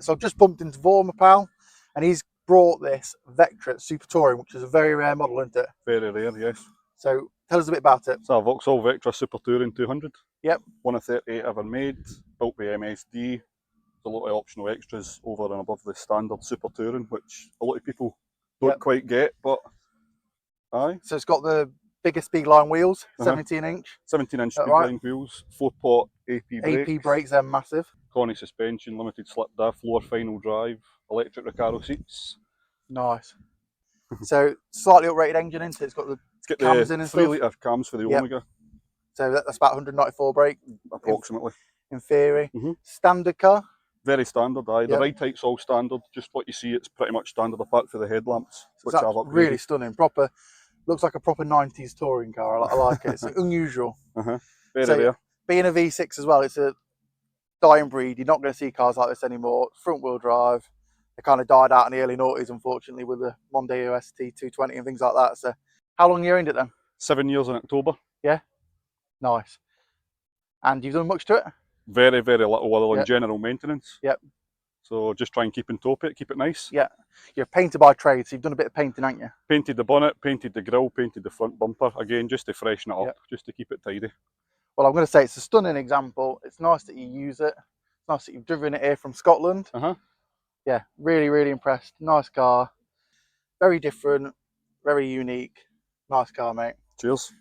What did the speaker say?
So I've just bumped into Vorma pal, and he's brought this Vectra Supertouring, which is a very rare model, isn't it? Very rare, yes. So tell us a bit about it. So a Vauxhall Vectra Supertouring 200. Yep. One of 38 ever made, built by MSD. A lot of optional extras over and above the standard Supertouring, which a lot of people don't quite get, but aye. So it's got the biggest speedline wheels, 17-inch. 17-inch speedline wheels, 4-pot AP brakes. AP brakes, they're massive. Connie suspension, limited slip diff, floor final drive, electric Recaro seats. Nice. So slightly uprated engine into it. It's got the cams in and stuff. 3 litre cams for the Omega. So that's about 194 brake. Approximately. In theory. Standard car? Very standard, aye. The ride type's all standard. Just what you see, it's pretty much standard apart for the headlamps, which I've upgraded. Really stunning. Proper, looks like a proper 90s touring car. I like it. It's unusual. Very rare. Being a V6 as well, it's a dying breed. You're not going to see cars like this anymore. Front wheel drive. They kind of died out in the early noughties, unfortunately, with the Mondeo ST200 and things like that. So how long you owned it then? 7 years in October. Yeah? Nice. And you've done much to it? Very, very little other than general maintenance. Yep. So just try and keep on top of it, keep it nice. Yeah. You're a painter by trade, so you've done a bit of painting, haven't you? Painted the bonnet, painted the grille, painted the front bumper. Again, just to freshen it up, just to keep it tidy. Well, I'm going to say it's a stunning example. It's nice that you use it. It's nice that you've driven it here from Scotland. Yeah, really, really impressed. Nice car. Very different, very unique. Nice car, mate. Cheers.